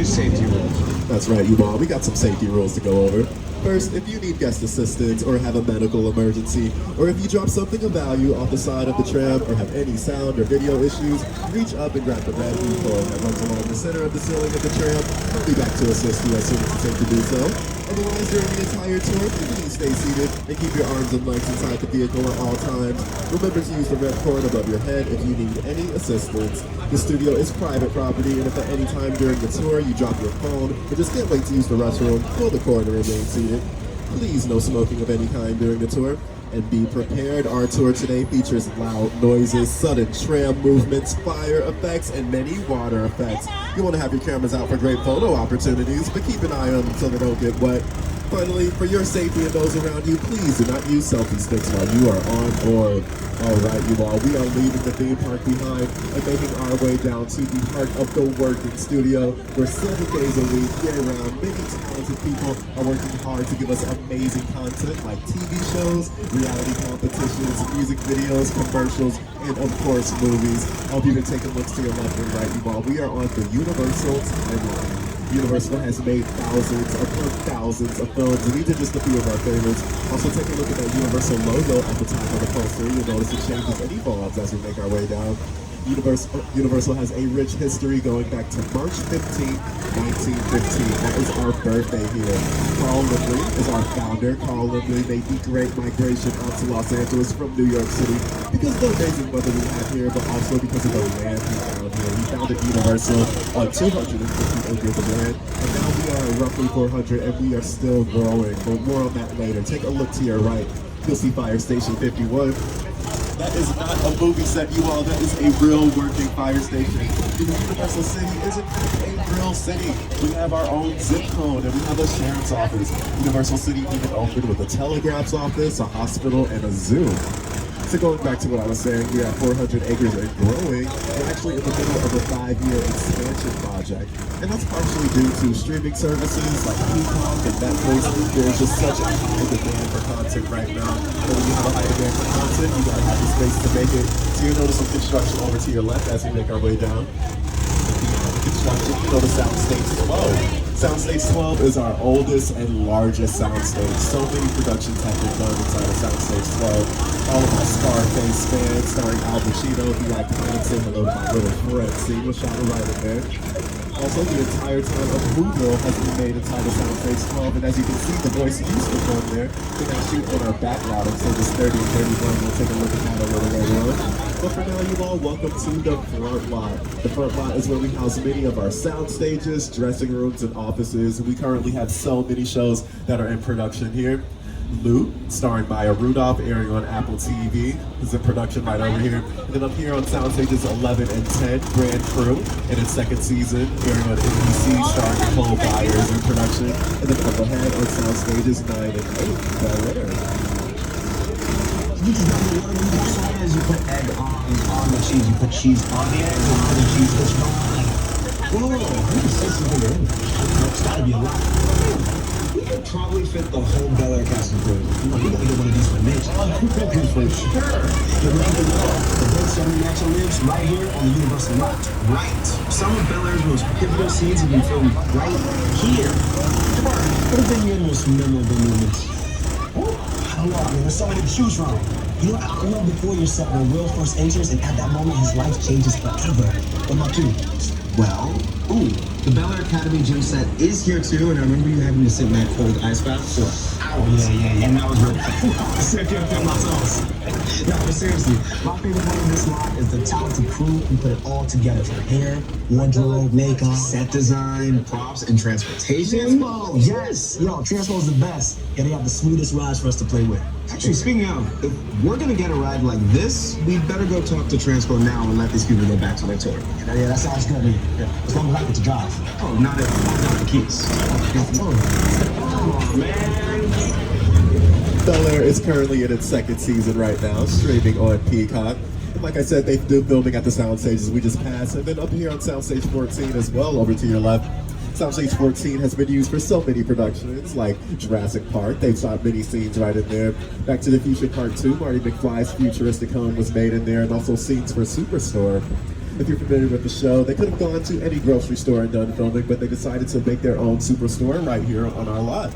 safety rules. That's right, you all. We got some safety rules to go over. First, if you need guest assistance or have a medical emergency, or if you drop something of value off the side of the tram or have any sound or video issues, reach up and grab the red cord that runs along the center of the ceiling of the tram. We'll be back to assist you as soon as it's safe to do so. Otherwise, during the entire tour, please stay seated and keep your arms and legs inside the vehicle at all times. Remember to use the red cord above your head if you need any assistance. The studio is private property, and if at any time during the tour you drop your phone or just can't wait to use the restroom, pull the cord and remain seated. Please no smoking of any kind during the tour. And be prepared, our tour today features loud noises, sudden tram movements, fire effects, and many water effects. You want to have your cameras out for great photo opportunities, but keep an eye on them so they don't get wet. Finally, for your safety and those around you, please do not use selfie sticks while you are on board. Alright, you all, we are leaving the theme park behind and making our way down to the heart of the working studio, where 7 days a week, year-round, many talented people are working hard to give us amazing content like TV shows, reality competitions, music videos, commercials, and of course, movies. I hope you can take a look to your left and right, you all. We are on the Universal timeline. Universal has made thousands upon thousands of films, and these are just a few of our favorites. Also, take a look at that Universal logo at the top of the poster. You'll notice it changes and evolves as we make our way down. Universal has a rich history going back to March 15, 1915. That is our birthday here. Carl Lindley is our founder. Carl Lindley made the great migration out to Los Angeles from New York City because of the amazing weather we have here, but also because of the land he found here. He founded Universal on 250 acres of land, and now we are at roughly 400, and we are still growing. But more on that later. Take a look to your right. You'll see Fire Station 51. That is not a movie set, you all. That is a real working fire station. Universal City is in fact a real city. We have our own zip code and we have a sheriff's office. Universal City even opened with a telegraph's office, a hospital, and a zoo. So going back to what I was saying, we are 400 acres and growing. We're actually in the middle of a 5-year expansion project. And that's partially due to streaming services like Peacock and Netflix. There's just such a high demand for content right now. And when you have a high demand for content, you gotta have the space to make it. So you'll notice some construction over to your left as we make our way down. Construction, you know the Soundstage 12. Soundstage 12 is our oldest and largest soundstage. So many productions have been done inside of Soundstage 12. All of my Scarface fans, starring Al Pacino, the iconic Say Hello to My Little Friend scene was shot right in there. Also, the entire time of Whoville has been made inside of Soundstage 12, and as you can see, the voice used to come there. We now shoot on our back lot of Service 30 and 31. We'll take a look at that a little later on. But for now, you all, welcome to the front lot. The front lot is where we house many of our sound stages, dressing rooms, and offices. We currently have so many shows that are in production here. Lou, starring Maya Rudolph, airing on Apple TV, is in production right over here. And then up here on sound stages 11 and 10, Grand Crew, in its 2nd season, airing on NBC, starring Nicole Byers in production. And then up ahead on sound stages 9 and 8, Bel Air. You just got me one of them sweaters. You put egg on the cheese. You put cheese on the egg, on the cheese. What's wrong? Whoa, you can say something in English. It's gotta be a lot. We could probably fit the whole Bel Air cast and crew. You know, we gotta get one of these for Mitch. For sure. The big 70 action lives right here on the Universal lot. Right. Some of Bel Air's most pivotal scenes have been filmed right here. What have been your most memorable moments? I don't know, I mean, there's so many to choose from. You know, I remember before your set when Will first enters, and at that moment his life changes forever. What about you? Well, the Bel Air Academy gym set is here too, and I remember you having to sit in that cold ice bath for hours. Yeah, and that was really I said can't feel my toes. No, but seriously, my favorite part of this lot is the talented crew who put it all together for hair, wardrobe, makeup, Set design, props, and transportation. Transpo, yes! Yo, Transpo's the best. Yeah, they have the sweetest rides for us to play with. Actually, speaking of, if we're gonna get a ride like this, we better go talk to Transpo now and let these people get back to their tour. Yeah, that sounds good to me. Yeah. As long as I get to drive. Oh, not if I got the keys. Come on, man. Bel Air is currently in its 2nd season right now, streaming on Peacock. And like I said, they do filming at the sound stages we just passed, and then up here on Soundstage 14 as well, over to your left. Soundstage 14 has been used for so many productions, like Jurassic Park. They've shot many scenes right in there. Back to the Future Part 2, Marty McFly's futuristic home was made in there, and also scenes for Superstore. If you're familiar with the show, they could have gone to any grocery store and done filming, but they decided to make their own superstore right here on our lot.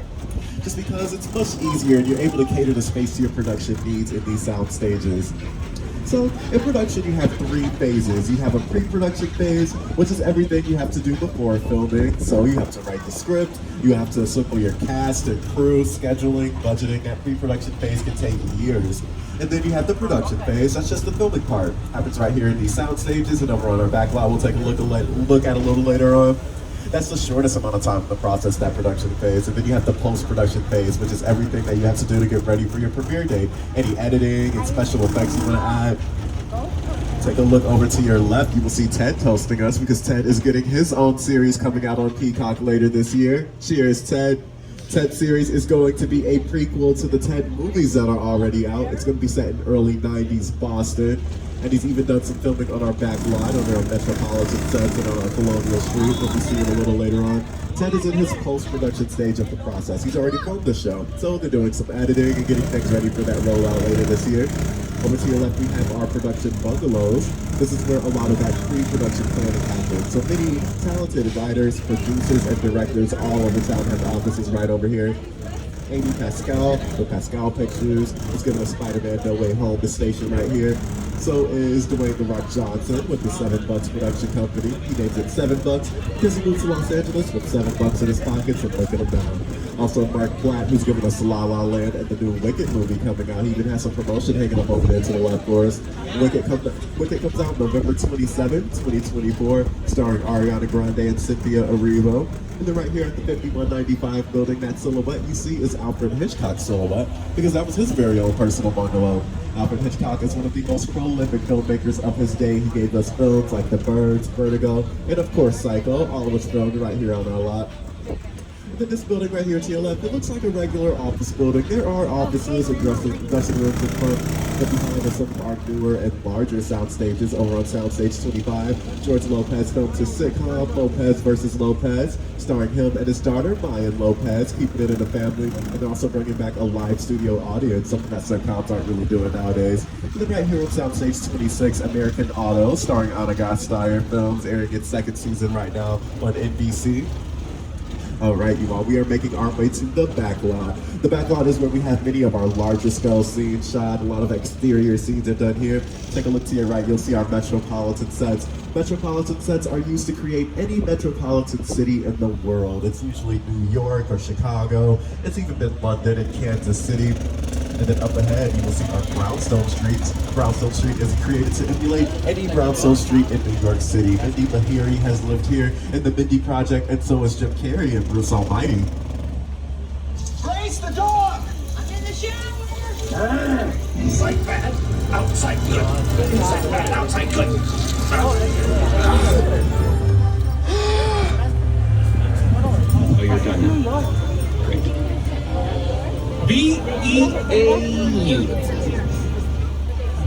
Just because it's much easier and you're able to cater the space to your production needs in these sound stages. So in production, you have 3 phases. You have a pre-production phase, which is everything you have to do before filming. So you have to write the script, you have to assemble your cast and crew, scheduling, budgeting. That pre-production phase can take years. And then you have the production phase. That's just the filming part. Happens right here in these sound stages, and over on our back lot, we'll take a look at a little later on. That's the shortest amount of time in the process, that production phase. And then you have the post-production phase, which is everything that you have to do to get ready for your premiere date. Any editing and special effects you want to add. Take a look over to your left. You will see Ted toasting us because Ted is getting his own series coming out on Peacock later this year. Cheers, Ted. Ted series is going to be a prequel to the Ted movies that are already out. It's going to be set in early 90s Boston. And he's even done some filming on our back lot, on our Metropolitan sets and on our Colonial Street. We'll be seeing a little later on. Ted is in his post-production stage of the process. He's already filmed the show, so they're doing some editing and getting things ready for that rollout later this year. Over to your left, we have our production bungalows. This is where a lot of that pre-production planning happens. So many talented writers, producers, and directors all over town have offices right over here. Amy Pascal, the Pascal Pictures, is giving us Spider-Man No Way Home, the station right here. So is Dwayne The Rock Johnson with the 7 Bucks production company. He names it 7 Bucks because he moved to Los Angeles with 7 bucks in his pockets and looking him down. Also Mark Platt, who's giving us La La Land and the new Wicked movie coming out. He even has some promotion hanging up over there to the left for us. Wicked comes out November 27, 2024, starring Ariana Grande and Cynthia Erivo. And then right here at the 5195 building, that silhouette you see is Alfred Hitchcock's silhouette because that was his very own personal bungalow. Alfred Hitchcock is one of the most prolific filmmakers of his day. He gave us films like The Birds, Vertigo, and of course Psycho, all of which filmed right here on our lot. And then this building right here to your left, it looks like a regular office building. There are offices and dressing rooms in front, but behind are some of our newer and larger sound stages over on Soundstage 25. George Lopez filmed his sitcom, Lopez vs. Lopez, starring him and his daughter, Mayan Lopez, keeping it in the family, and also bringing back a live studio audience, something that sitcoms aren't really doing nowadays. And then right here on Soundstage 26, American Auto, starring Anna Gasteyer films, airing its 2nd season right now on NBC. All right, you all, we are making our way to the back lot. The back lot is where we have many of our larger scale scenes shot. A lot of exterior scenes are done here. Take a look to your right, you'll see our Metropolitan sets. Metropolitan sets are used to create any metropolitan city in the world. It's usually New York or Chicago. It's even been London and Kansas City. And then up ahead, you will see our Brownstone Streets. Brownstone Street is created to emulate any brownstone street in New York City. Mindy Lahiri has lived here in the Mindy Project, and so has Jim Carrey and Bruce Almighty. Grace, the dog! I'm in the shower! Inside bad, outside good. Inside bad, outside good. Oh, you're done now. Great. B-E-A-U.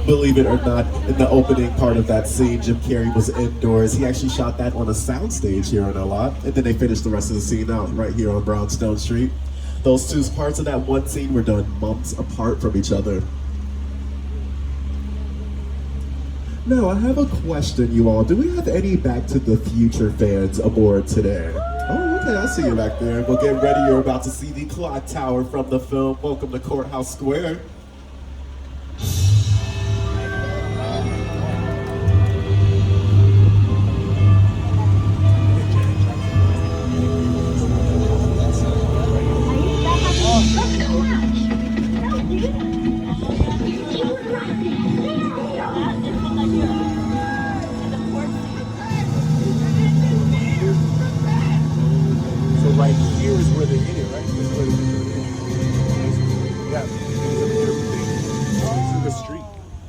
Believe it or not, in the opening part of that scene, Jim Carrey was indoors. He actually shot that on a soundstage here on our lot, and then they finished the rest of the scene out right here on Brownstone Street. Those 2 parts of that one scene were done months apart from each other. Now, I have a question, you all. Do we have any Back to the Future fans aboard today? Oh, okay, I see you back there. Well, get ready. You're about to see the clock tower from the film. Welcome to Courthouse Square. Right here is where they hit it, right? This is where they hit it. Yeah, through the street,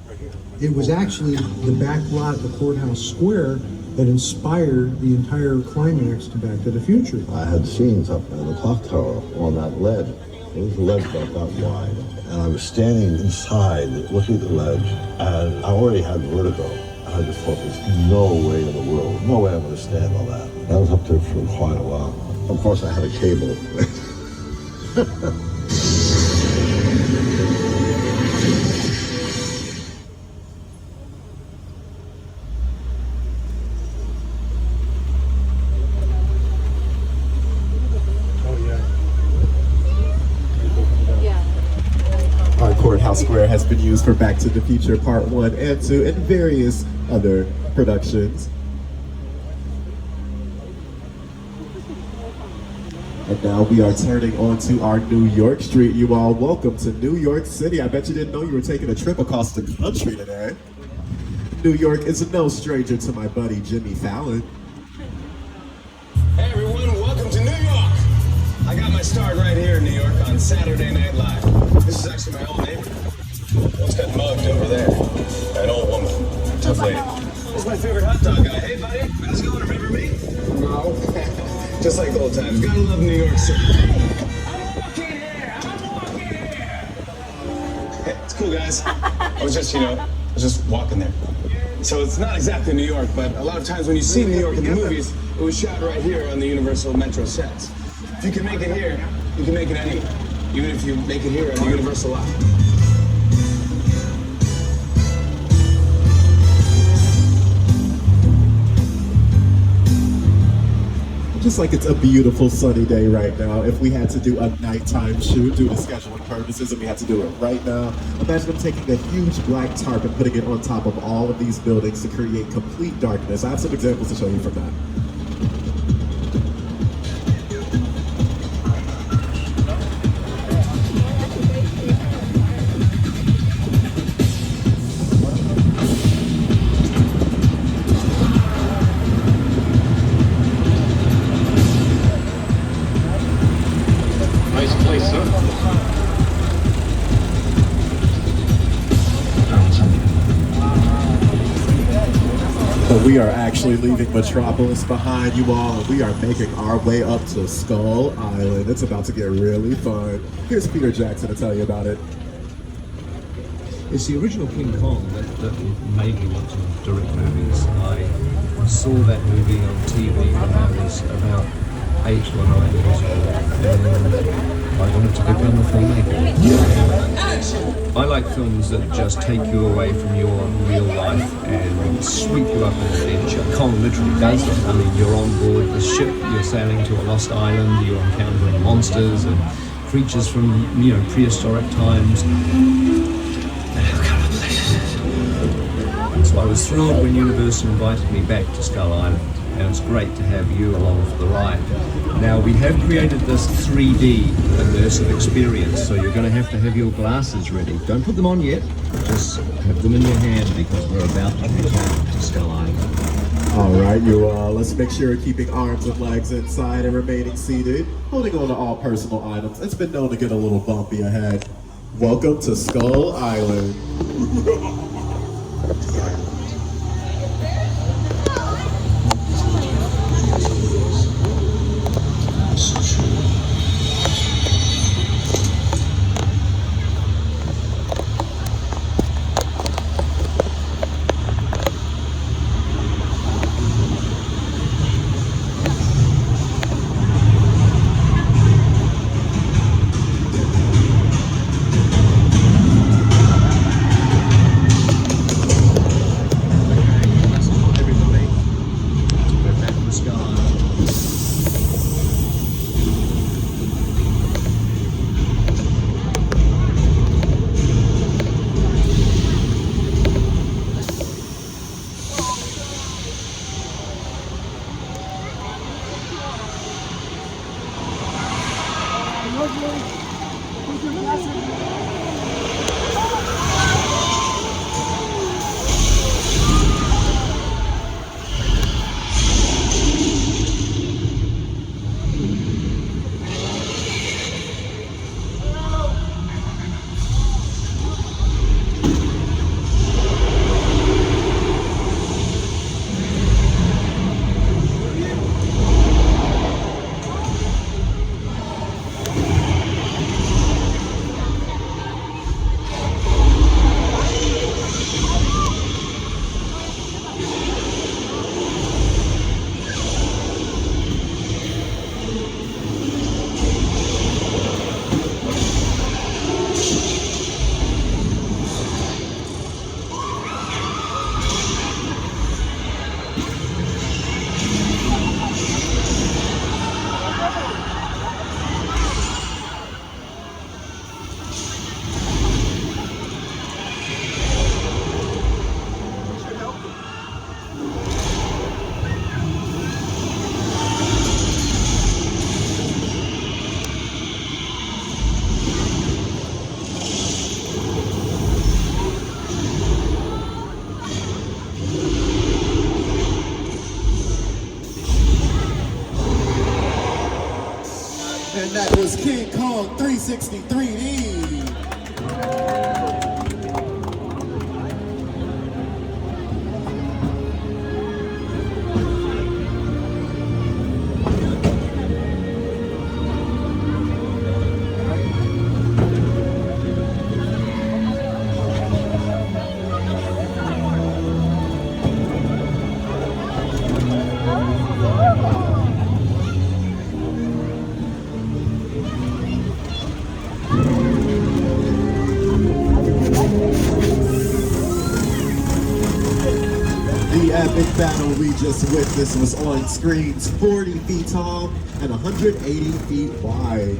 right here. It was actually the back lot of the Courthouse Square that inspired the entire climax to Back to the Future. I had scenes up in the clock tower on that ledge. It was a ledge about that wide. And I was standing inside looking at the ledge, and I already had vertigo. And I just thought, there's no way in the world, no way I'm going to stand on that. And I was up there for quite a while. Of course, I had a cable. Courthouse Square has been used for Back to the Future Part 1 and 2 and various other productions. And now we are turning onto our New York street, you all. Welcome to New York City. I bet you didn't know you were taking a trip across the country today. New York is no stranger to my buddy Jimmy Fallon. Hey everyone, welcome to New York. I got my start right here in New York on Saturday Night Live. This is actually my old neighborhood. What's got mugged over there? An old woman, tough lady. This is my favorite hot dog guy. Hey buddy, how's it going? Remember me? No. Just like old times. Gotta love New York City. I'm walking here. Hey, it's cool guys. I was just walking there. So it's not exactly New York, but a lot of times when you see New York in the movies, it was shot right here on the Universal Metro sets. If you can make it here, you can make it anywhere. Even if you make it here on the Universal lot. Just like it's a beautiful sunny day right now, if we had to do a nighttime shoot due to scheduling purposes and we had to do it right now, imagine them taking a huge black tarp and putting it on top of all of these buildings to create complete darkness. I have some examples to show you from that. We are actually leaving Metropolis behind, you all, and we are making our way up to Skull Island. It's about to get really fun. Here's Peter Jackson to tell you about it. It's the original King Kong that made me want to direct movies. I saw that movie on TV when I was about 8 or 9 years old, and I wanted to become a filmmaker. I like films that just take you away from your real life and sweep you up an adventure. Kong literally does that. I mean, you're on board the ship, you're sailing to a lost island, you're encountering monsters and creatures from, prehistoric times. So I was thrilled when Universal invited me back to Skull Island, and it's great to have you along for the ride. Now, we have created this 3D immersive experience, so you're going to have your glasses ready. Don't put them on yet, just have them in your hand because we're about to head out to Skull Island. All right, you all, let's make sure you're keeping arms and legs inside and remaining seated, holding on to all personal items. It's been known to get a little bumpy ahead. Welcome to Skull Island. And that was King Kong 363D. The epic battle we just witnessed was on screens 40 feet tall and 180 feet wide.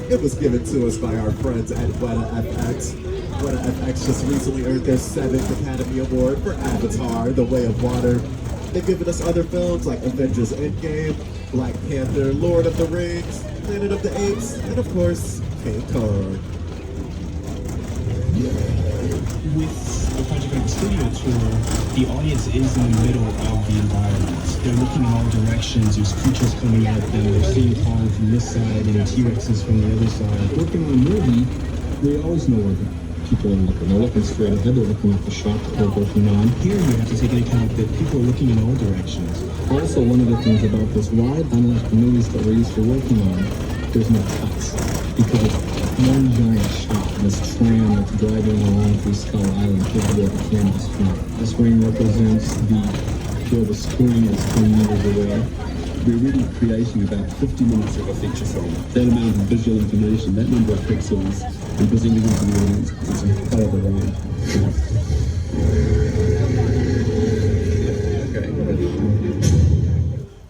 It was given to us by our friends at Weta FX. Weta FX just recently earned their 7th Academy Award for Avatar, The Way of Water. They've given us other films like Avengers Endgame, Black Panther, Lord of the Rings, Planet of the Apes, and of course, King Kong. With the Project X Studio Tour, the audience is in the middle of the environment. They're looking in all directions. There's creatures coming at them. They're seeing Kong from this side and T-Rexes from the other side. Working on a movie, we always know where the people are looking. They're looking straight ahead. They're looking at the shot that they're working on. Here you have to take into account that people are looking in all directions. Also, one of the things about this ride, unlike the movies that we're used to working on, there's no cuts. Because one giant shot, this tram that's driving along through Skull Island, here's where the camera's from. This ring represents where the screen is 10 meters away. We're really creating about 50 minutes of a feature film. That amount of visual information, that number of pixels, and presenting it to the audience, it's a hell of a ride.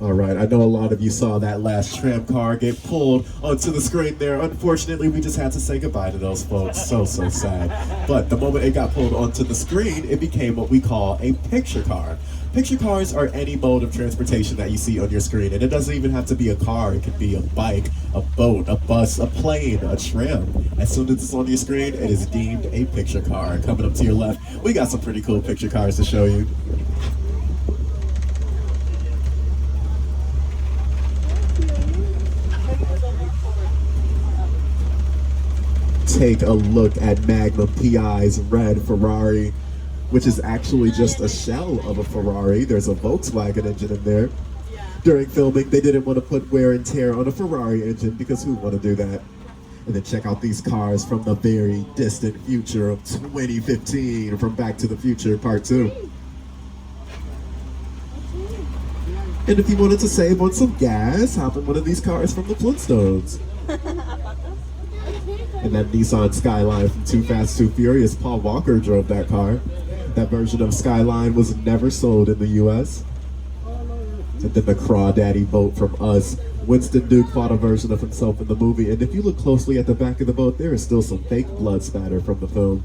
All right, I know a lot of you saw that last tram car get pulled onto the screen there. Unfortunately, we just had to say goodbye to those folks. So sad. But the moment it got pulled onto the screen, it became what we call a picture car. Picture cars are any mode of transportation that you see on your screen, and it doesn't even have to be a car. It could be a bike, a boat, a bus, a plane, a tram. As soon as it's on your screen, it is deemed a picture car. Coming up to your left, we got some pretty cool picture cars to show you. Take a look at Magnum PI's red Ferrari, which is actually just a shell of a Ferrari. There's a Volkswagen engine in there. During filming, they didn't want to put wear and tear on a Ferrari engine because who would want to do that? And then check out these cars from the very distant future of 2015 from Back to the Future Part 2. And if you wanted to save on some gas, hop in one of these cars from the Flintstones. And that Nissan Skyline from Too Fast, Too Furious, Paul Walker drove that car. That version of Skyline was never sold in the US. And then the Crawdaddy boat from Us. Winston Duke fought a version of himself in the movie, and if you look closely at the back of the boat, there is still some fake blood spatter from the film.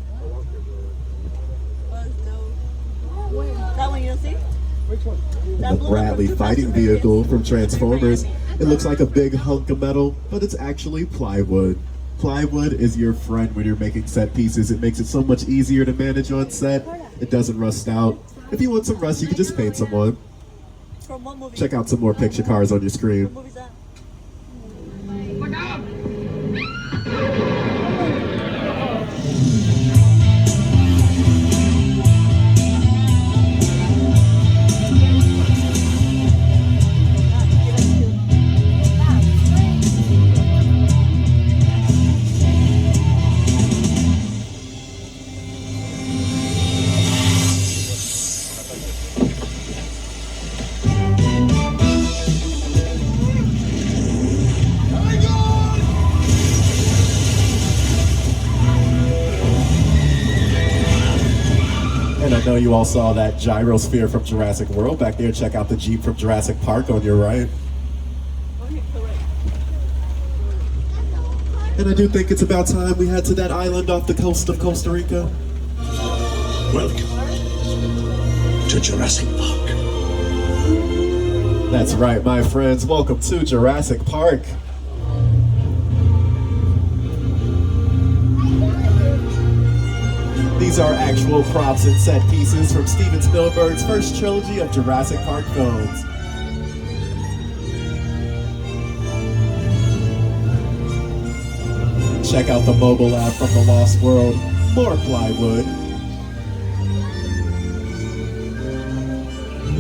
That one you don't see? Which one? The Bradley fighting vehicle from Transformers. It looks like a big hunk of metal, but it's actually plywood. Plywood is your friend when you're making set pieces. It makes it so much easier to manage on set. It doesn't rust out. If you want some rust, you can just paint someone. From what movie? Check out some more picture cars on your screen. What movie's that? And I know you all saw that gyrosphere from Jurassic World back there. Check out the Jeep from Jurassic Park on your right. And I do think it's about time we head to that island off the coast of Costa Rica. Welcome to Jurassic Park. That's right, my friends. Welcome to Jurassic Park. These are actual props and set pieces from Steven Spielberg's first trilogy of Jurassic Park films. Check out the mobile app from the Lost World. More plywood.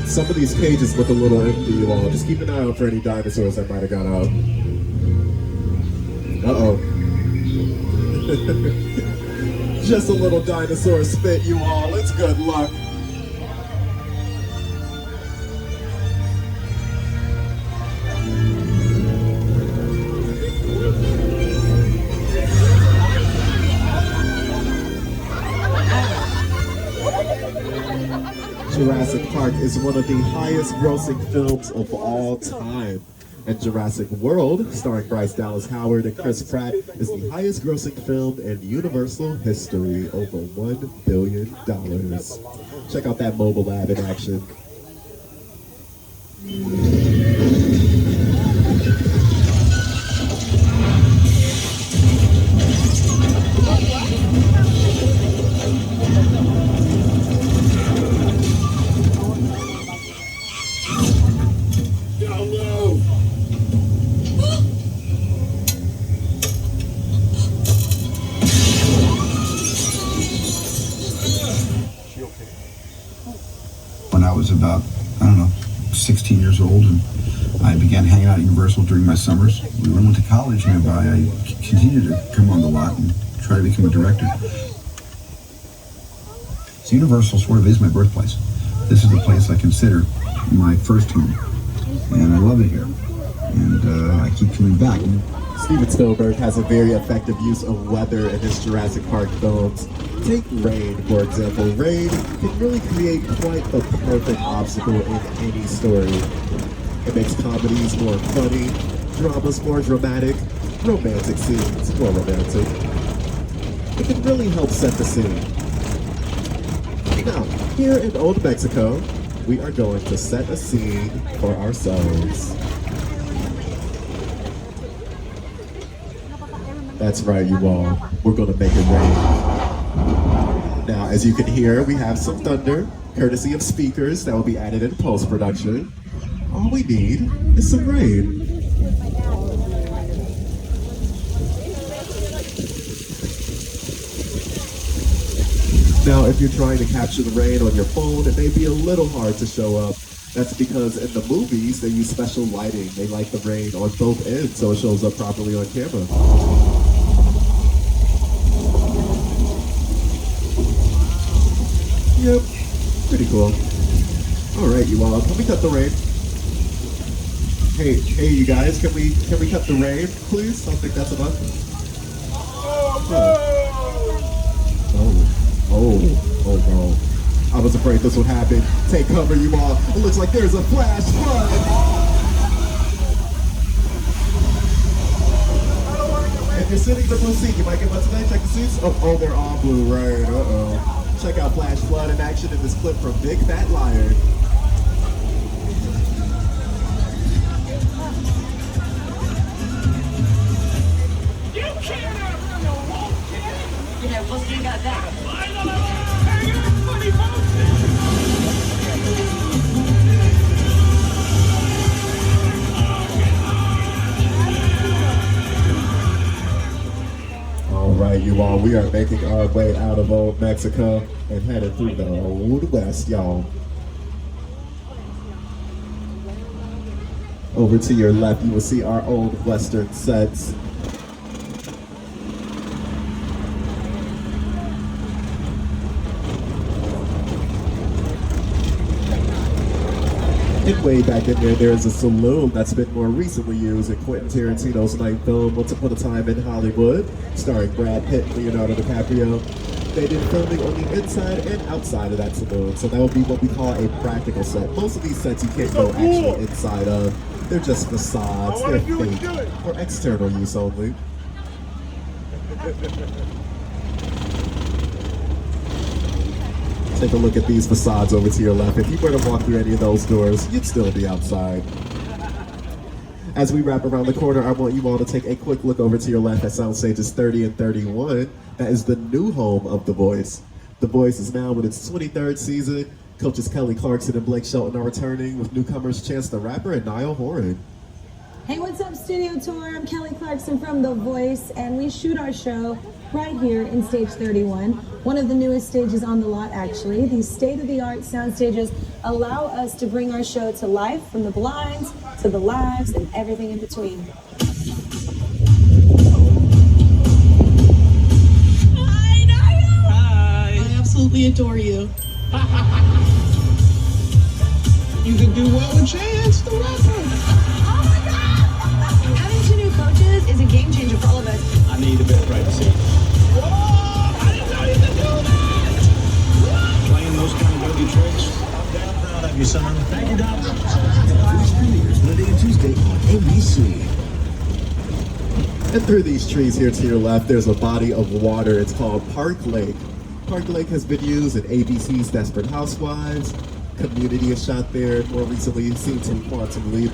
Some of these cages look a little empty, you all. Just keep an eye out for any dinosaurs that might have got out. Uh-oh. Just a little dinosaur spit, you all. It's good luck. Jurassic Park is one of the highest grossing films of all time. And Jurassic World, starring Bryce Dallas Howard and Chris Pratt, is the highest grossing film in Universal history, over $1 billion. Check out that mobile lab in action. When I was about, 16 years old, and I began hanging out at Universal during my summers. When I went to college nearby, I continued to come on the lot and try to become a director. So Universal sort of is my birthplace. This is the place I consider my first home, and I love it here, and I keep coming back. Steven Spielberg has a very effective use of weather in his Jurassic Park films. Take rain, for example. Rain can really create quite the perfect obstacle in any story. It makes comedies more funny, dramas more dramatic, romantic scenes more romantic. It can really help set the scene. Now, here in Old Mexico, we are going to set a scene for ourselves. That's right, you all. We're gonna make it rain. Now, as you can hear, we have some thunder, courtesy of speakers that will be added in post-production. All we need is some rain. Now, if you're trying to capture the rain on your phone, it may be a little hard to show up. That's because in the movies, they use special lighting. They light the rain on both ends so it shows up properly on camera. Yep, pretty cool. All right, you all, can we cut the rain? Hey, you guys, can we cut the rain, please? I think that's enough. Oh no. I was afraid this would happen. Take cover, you all. It looks like there's a flash flood. If you're sitting in the blue seat, you might get wet today. Check the seats. Oh, they're all blue, right? Uh-oh. Check out flash flood in action in this clip from Big Fat Liar. You can't outrun the wall, kid! Yeah, well, you got that. All right, you all, we are making our way out of Old Mexico and headed through the Old West, y'all. Over to your left, you will see our old Western sets. And way back in there is a saloon that's been more recently used in Quentin Tarantino's night film, Once Upon a Time in Hollywood, starring Brad Pitt and Leonardo DiCaprio. They did filming on the inside and outside of that saloon, so that would be what we call a practical set. Most of these sets you can't go actually inside of. They're just facades, they're fake, for external use only. Take a look at these facades over to your left. If you were to walk through any of those doors, you'd still be outside. As we wrap around the corner, I want you all to take a quick look over to your left at Sound Stages 30 and 31. That is the new home of The Voice. The Voice is now in its 23rd season. Coaches Kelly Clarkson and Blake Shelton are returning with newcomers Chance the Rapper and Niall Horan. Hey, what's up, Studio Tour? I'm Kelly Clarkson from The Voice, and we shoot our show right here in Stage 31, one of the newest stages on the lot, actually. These state-of-the-art sound stages allow us to bring our show to life, from the blinds to the lives and everything in between. Hi, Niall! Hi! I absolutely adore you. You could do well with Chance the rapper. Having two new coaches is a game changer for all of us. I need a bit of privacy. Whoa! I didn't know you could do that! Playing those kind of dirty tricks. I'm damn proud of you, son. Thank you, Doc. News premieres Monday and Tuesday on ABC. And through these trees here to your left, there's a body of water. It's called Park Lake. Park Lake has been used in ABC's Desperate Housewives. Community is shot there. More recently, seen some Quantum Leap.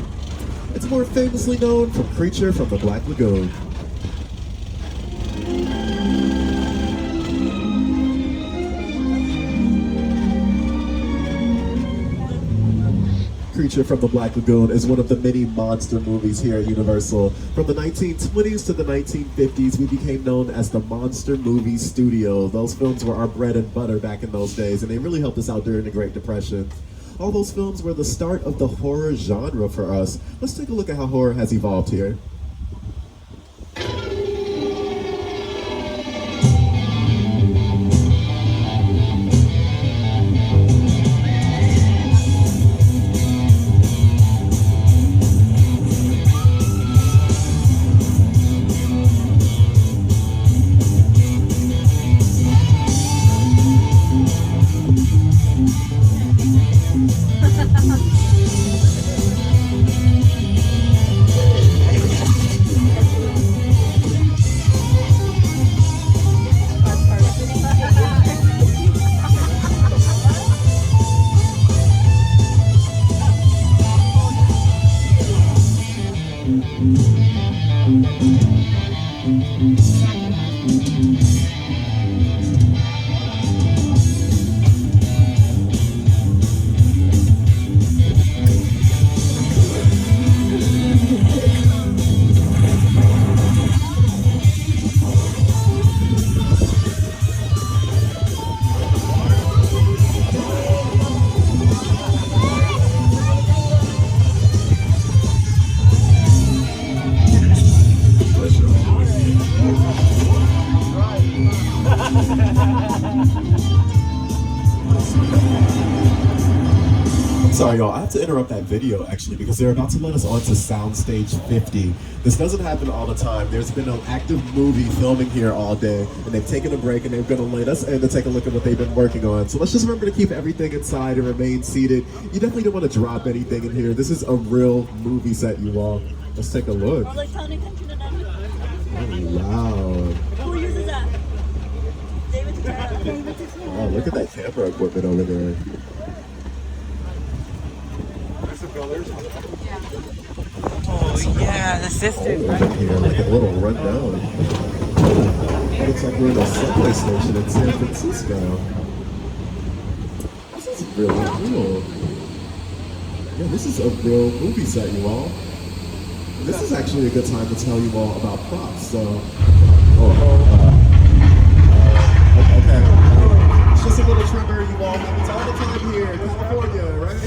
It's more famously known for Creature from the Black Lagoon. Creature from the Black Lagoon is one of the many monster movies here at Universal. From the 1920s to the 1950s, we became known as the Monster Movie Studio. Those films were our bread and butter back in those days, and they really helped us out during the Great Depression. All those films were the start of the horror genre for us. Let's take a look at how horror has evolved here. Sorry, y'all, I have to interrupt that video, actually, because they're about to let us onto Soundstage 50. This doesn't happen all the time. There's been an active movie filming here all day, and they've taken a break, and they're going to let us in to take a look at what they've been working on. So let's just remember to keep everything inside and remain seated. You definitely don't want to drop anything in here. This is a real movie set, you all. Let's take a look. Oh, Wow. who uses that? David Tutera. Oh, look at that camera equipment over there. Oh yeah, the sisters. Right here, like a little rundown. Looks like we're in a subway station in San Francisco. This is really cool. Yeah, this is a real movie set, you all. This is actually a good time to tell you all about props. So, okay. It's just a little trigger, you all. It's all the time here, California, right?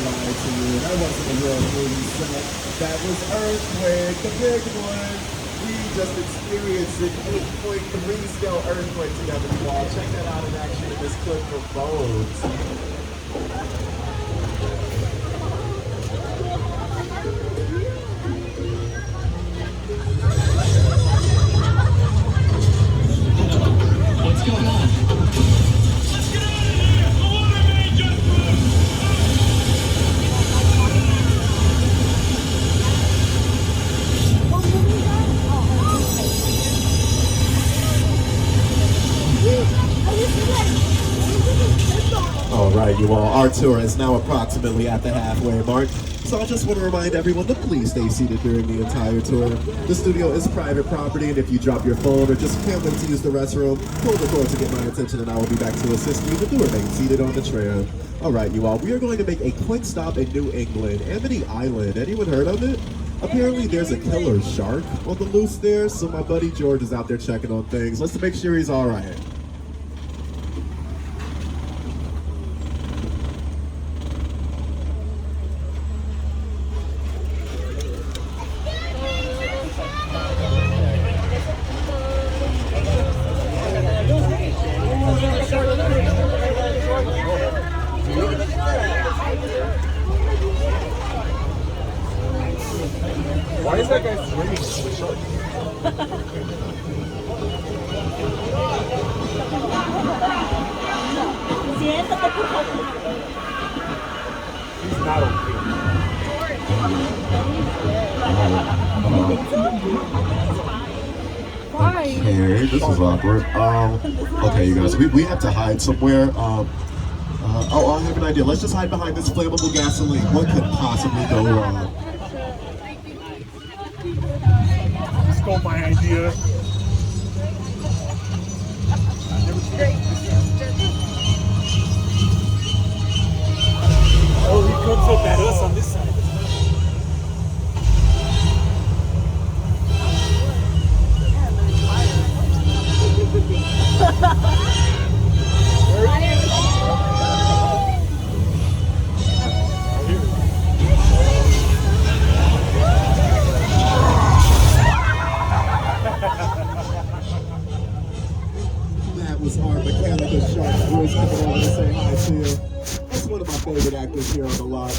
lied to you. That wasn't a real movie set. That was Earthquake, the big one. We just experienced an 8.3 scale earthquake together, you all. Check that out in action in this clip from Bones. What's going on? All right, you all, our tour is now approximately at the halfway mark. So I just want to remind everyone to please stay seated during the entire tour. The studio is private property, and if you drop your phone or just can't wait to use the restroom, pull the cord to get my attention and I will be back to assist you to remain seated on the tram. All right, you all, we are going to make a quick stop in New England, Amity Island. Anyone heard of it? Apparently there's a killer shark on the loose there, so my buddy George is out there checking on things. Let's make sure he's all right. Why is that guy swimming to the shark? He's not okay. Okay, this is awkward. Okay, you guys, we have to hide somewhere. Oh, I have an idea. Let's just hide behind this flammable gasoline. What could possibly go wrong? Stole my idea. Oh, he comes up at us on this side. That was our mechanical shark. Bruce coming over to say hi to you. That's one of my favorite actors here on the lot.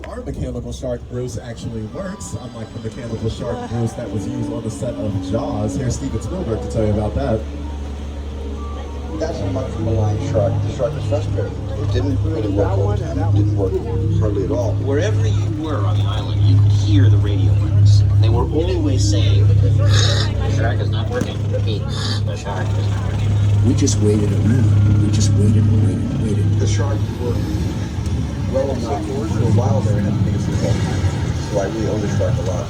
Our mechanical shark Bruce actually works, unlike the mechanical shark Bruce that was used on the set of Jaws. Here's Steven Spielberg to tell you about that. That's a much maligned shark. The shark was frustrated. It didn't really work all the time. It didn't work hardly at all. Wherever you were on the island, you could hear the radio waves. They were always saying, the shark is not working. Repeat, the shark is not working. We just waited around. We just waited and waited and waited. The shark worked well enough for a while there and had the biggest result. So I really owe the shark a lot.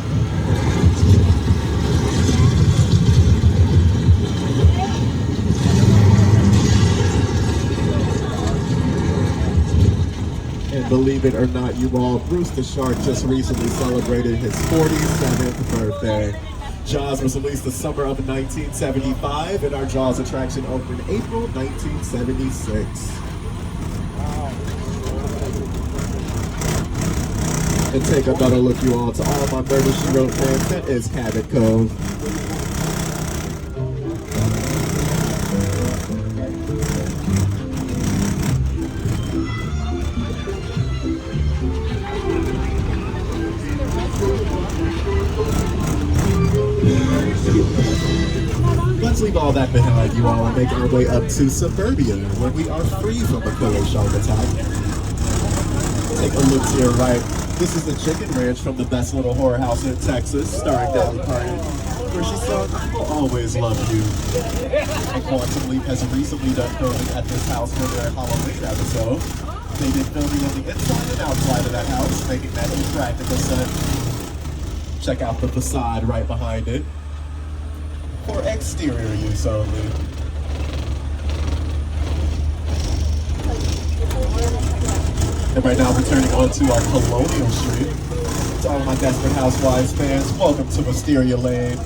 And believe it or not, you all, Bruce the Shark just recently celebrated his 47th birthday. Jaws was released the summer of 1975, and our Jaws attraction opened in April 1976. And take another look, you all, to all my Murder, She Wrote fans. That is Cabot Cove. Let's leave all that behind, you all, and make our way up to suburbia, where we are free from a killer shark attack. Take a look to your right. This is the Chicken Ranch from the Best Little Horror House in Texas, starring Dolly Parton, where she sung, "I Will Always Love You." And Quantum Leap has recently done filming at this house for their Halloween episode. They did filming on the inside and outside of that house, making that a practical set. Check out the facade right behind it. For exterior use only. And right now we're turning onto our Colonial Street. To all my Desperate Housewives fans, welcome to Wisteria Lane.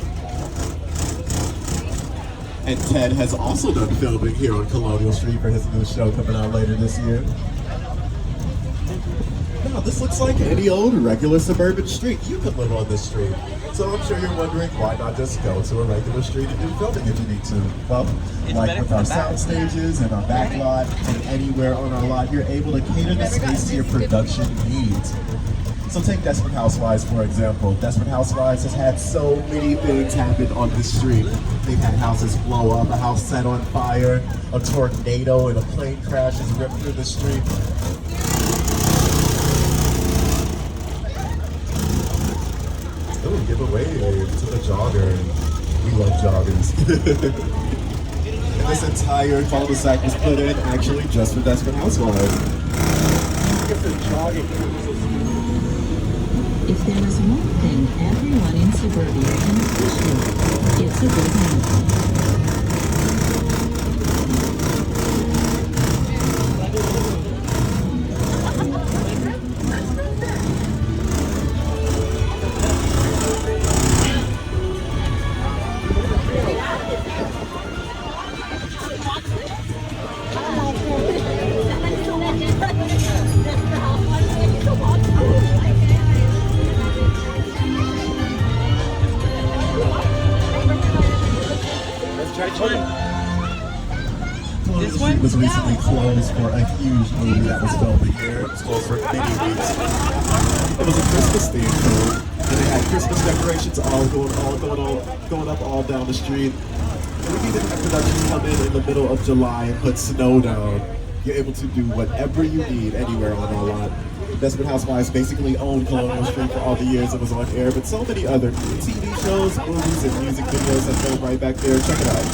And Ted has also done filming here on Colonial Street for his new show coming out later this year. Now, this looks like any old regular suburban street. You could live on this street. So I'm sure you're wondering, why not just go to a regular street and do filming if you need to? Well, like with our sound stages and our back lot and anywhere on our lot, you're able to cater the space to your production needs. So take Desperate Housewives, for example. Desperate Housewives has had so many things happen on this street. They've had houses blow up, a house set on fire, a tornado and a plane crash has ripped through the street. Oh, give away to the jogger. We love joggers. And this entire cul-de-sac was put in actually just for Desperate Housewives. If there is one thing everyone in suburbia can appreciate, it's a good meal. This one was recently closed for a huge movie that was filmed here. It was closed for many weeks. It was a Christmas themed film, and they had Christmas decorations going up all down the street. And we needed to have production come in the middle of July and put snow down. You're able to do whatever you need anywhere on our lot. Desperate Housewives basically owned Colonial Street for all the years it was on air, but so many other TV shows, movies, and music videos that filmed right back there. Check it out.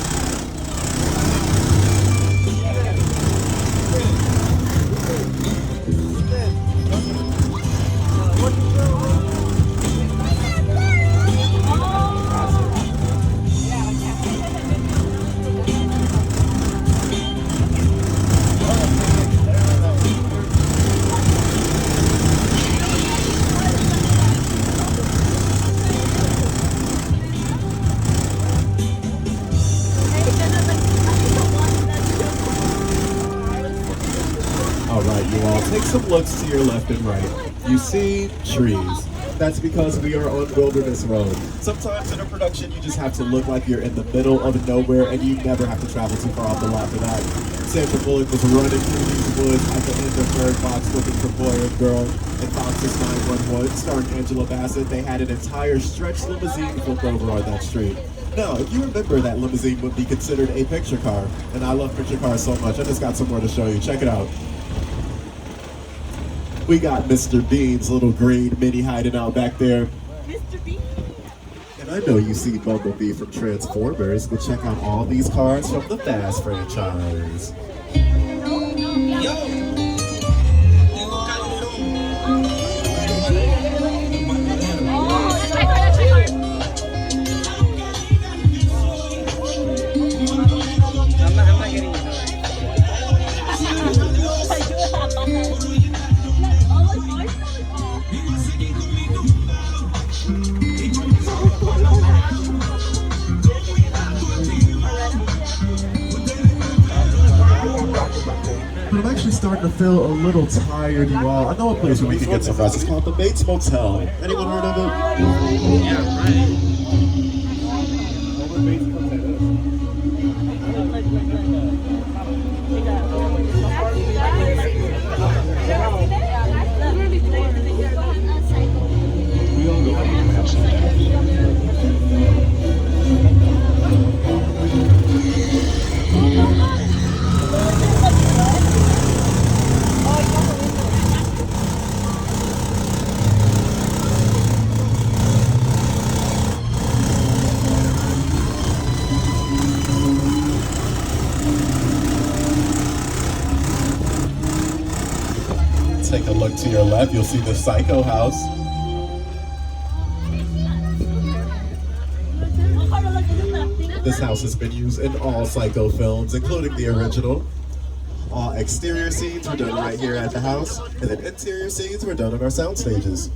Take some looks to your left and right. You see trees. That's because we are on Wilderness Road. Sometimes in a production, you just have to look like you're in the middle of nowhere, and you never have to travel too far off the lot for that. Sandra Bullock was running through these woods at the end of Bird Box looking for boy and girl. In Fox's 911, starring Angela Bassett, they had an entire stretched limousine flipped over on that street. Now, if you remember, that limousine would be considered a picture car, and I love picture cars so much. I just got some more to show you. Check it out. We got Mr. Bean's little green mini hiding out back there. Mr. Bean. And I know you see Bumblebee from Transformers, but check out all these cars from the Fast franchise. I'm actually starting to feel a little tired, you all. I know a place where we can get some rest. It's called the Bates Motel. Anyone heard of it? Yeah, right. Take a look to your left, you'll see the Psycho house. This house has been used in all Psycho films, including the original. All exterior scenes were done right here at the house, and then interior scenes were done on our sound stages.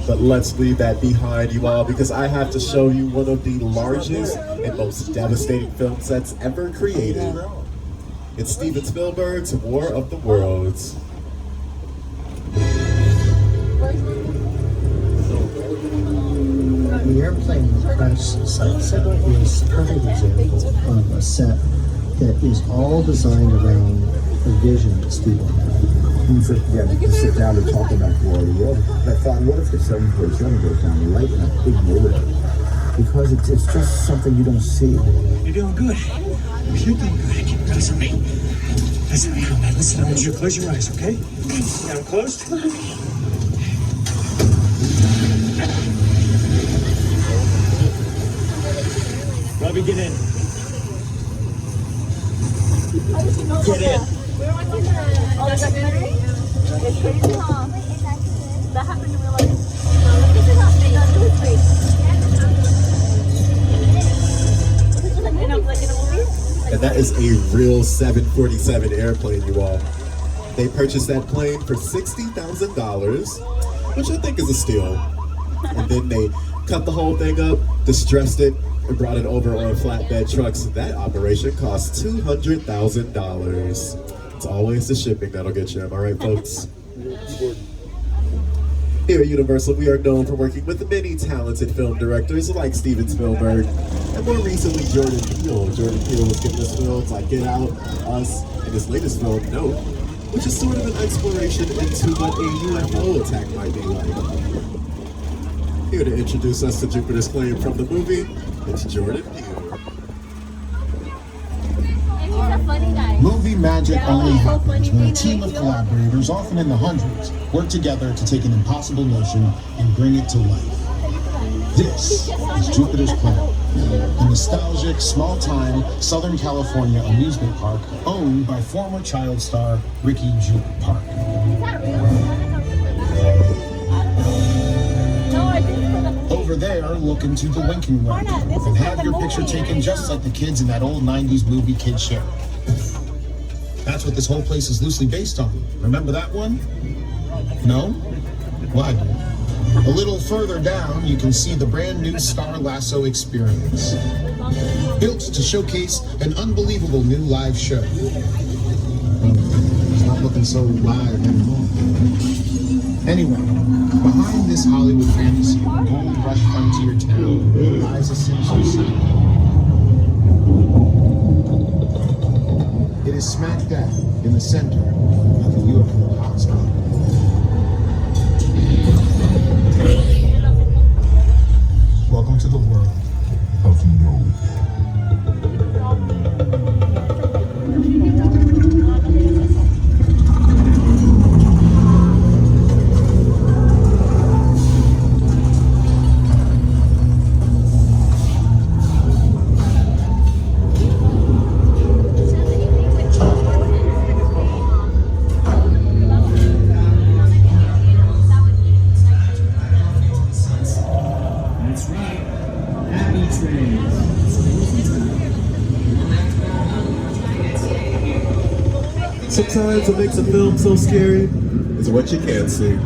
But let's leave that behind, you all, because I have to show you one of the largest and most devastating film sets ever created. It's Steven Spielberg's War of the Worlds. The airplane crash site set is a perfect example of a set that is all designed around a vision that Steven had. To sit down and talk about the War of the World. I thought, what if the 747 goes down right in that big neighborhood? Because it's just something you don't see. You're doing good. You're doing good. Listen to me. Listen to me, man. Listen, I want you to close your eyes, okay? Got them closed? Robbie, get in. Get in. Oh, the documentary? It's crazy, huh? That happened in real life. This is how they got to his face. This is like in a movie? And that is a real 747 airplane, you all. They purchased that plane for $60,000, which I think is a steal. And then they cut the whole thing up, distressed it, and brought it over on flatbed trucks. That operation cost $200,000. It's always the shipping that'll get you, am I right, folks? Here at Universal, we are known for working with many talented film directors like Steven Spielberg, and more recently, Jordan Peele. Jordan Peele has given us films like Get Out, Us, and his latest film, Note, which is sort of an exploration into what a UFO attack might be like. Here to introduce us to Jupiter's Claim from the movie, it's Jordan Peele. Movie magic only happens when a team of collaborators, often in the hundreds, work together to take an impossible notion and bring it to life. This is Jupiter's Planet, a nostalgic, small-time Southern California amusement park owned by former child star Ricky Jupe Park. Over there, look into the winking room and have your picture taken just like the kids in that old 90s movie Kid Show. That's what this whole place is loosely based on. Remember that one? No? Why? A little further down, you can see the brand new Star Lasso experience. Built to showcase an unbelievable new live show. It's not looking so live anymore. Anyway, behind this Hollywood fantasy of a gold rush frontier town lies a sinister secret. It is smack dab in the center of the UFO hotspot. Welcome to the world of no. 'Sometimes what makes a film so scary is what you can't see.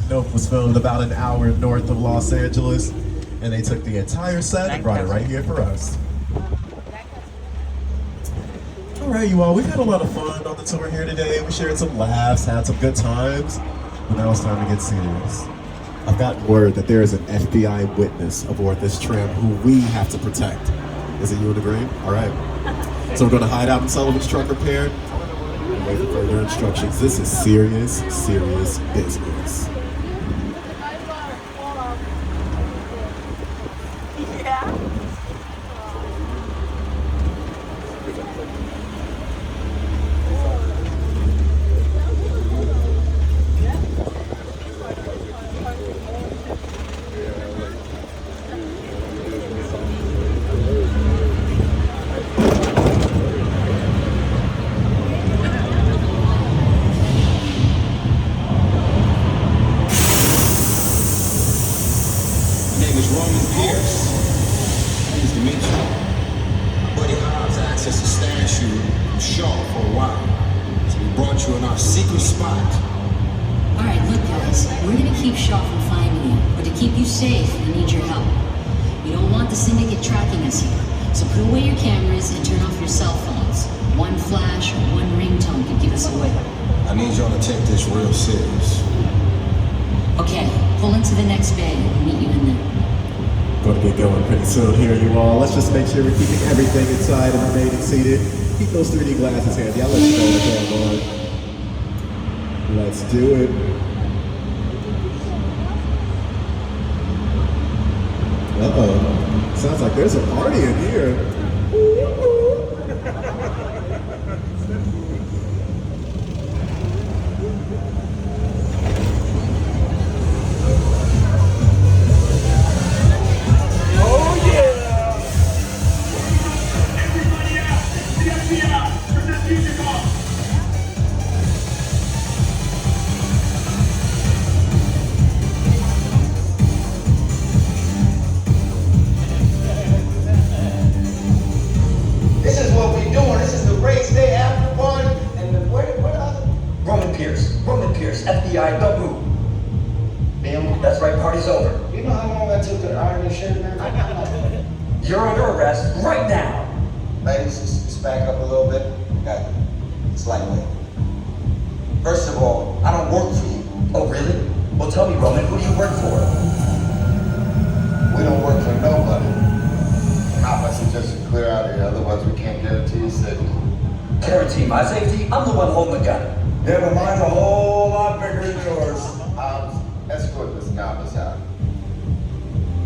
Nope was filmed about an hour north of Los Angeles, and they took the entire set and brought it right here for us. Alright, you all, we've had a lot of fun on the tour here today. We shared some laughs, had some good times, but now it's time to get serious. I've gotten word that there is an FBI witness aboard this tram who we have to protect. Is it you in agreement? Alright. So we're going to hide out in Sullivan's truck repair and wait for further instructions. This is serious, serious business. So put away your cameras and turn off your cell phones. One flash or one ringtone could give us away. I need y'all to take this real serious. Okay, pull into the next bay. We'll meet you in there. Going to get going pretty soon here, you all. Let's just make sure we're keeping everything inside and remaining seated. Keep those 3D glasses handy. I'll let you know what's going on. Let's do it. Uh-oh. Sounds like there's a party in here. This is what we doing. This is the race day after party. And the where Roman Pierce, FBI, don't move. Damn, that's right, party's over. You know how long I took to iron this shirt, man? You're under arrest right now. Ladies, just back up a little bit. Got it. It's lightweight. First of all, I don't work for you. Oh, really? Well, tell me, Roman, who do you work for? We don't work for nobody. I suggest you clear out of here, otherwise we can't guarantee your safety. Guarantee my safety? I'm the one holding the gun. Yeah, but mine's a whole lot bigger than yours. Escort this novice out.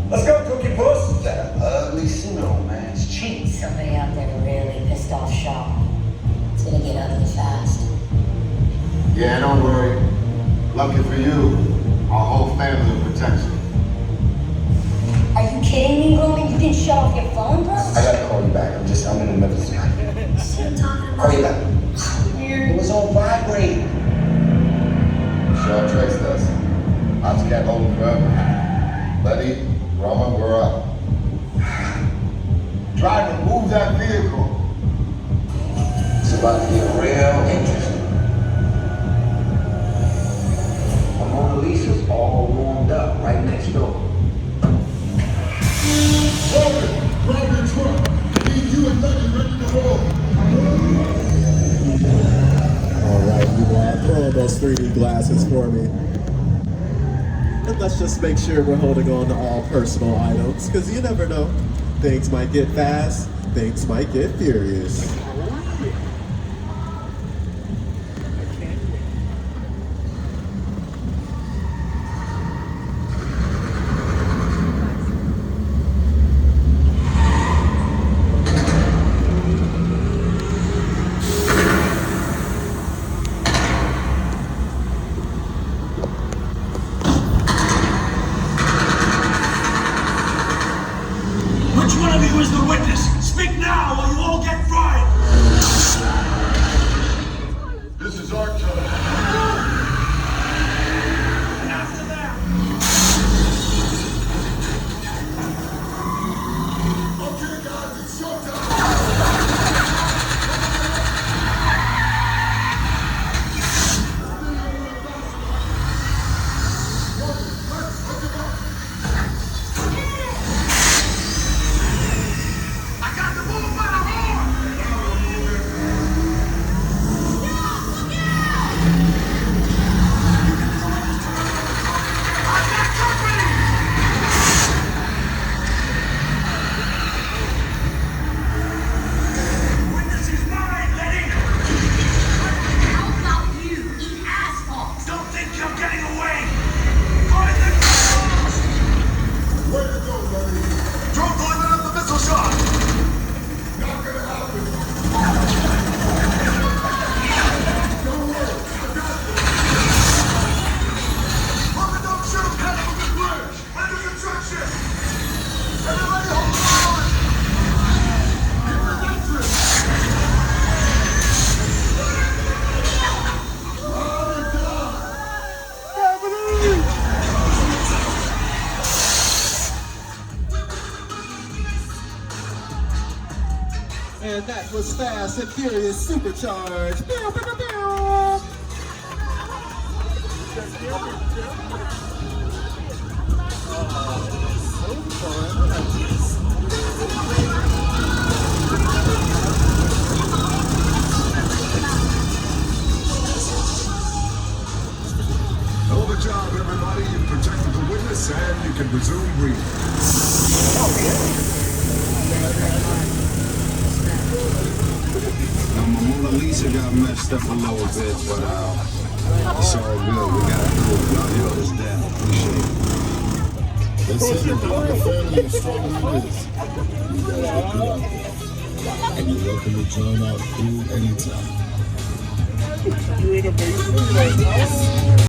Let's go, Cookie Puss. That ugly Sino, man. It's cheap. Somebody out there really pissed off shop. It's gonna get ugly fast. Yeah, don't worry. Lucky for you, our whole family will protect you. Are you kidding me, Roman? You didn't shut off your phone, bro? I gotta call you back. I'm in the middle of something. Call you back. It was on vibrate. Sure traced us. Ops can't hold him forever. Buddy, Roman, we're up. Driver, move that vehicle. It's about to get real interesting. My Mona Lisa's all warmed up right next door. Roman, truck. Need you and Lucky ready to roll. All right, you all, throw those 3D glasses for me. And let's just make sure we're holding on to all personal items, because you never know. Things might get fast, things might get furious. Which one of you is the witness? Speak now or you all get fried! This is our turn. After that! Okay, guys, it's showtime. And that was Fast and Furious Supercharged. Pew, pew, pew, pew. you can resume breathing. Now, my Mona Lisa got messed up a little bit, but it's all good. We got through it. Y'all held us down. Appreciate it. They say the Parker family is stronger than this. You guys look good out there. And you're welcome to join our crew anytime. You in a basement?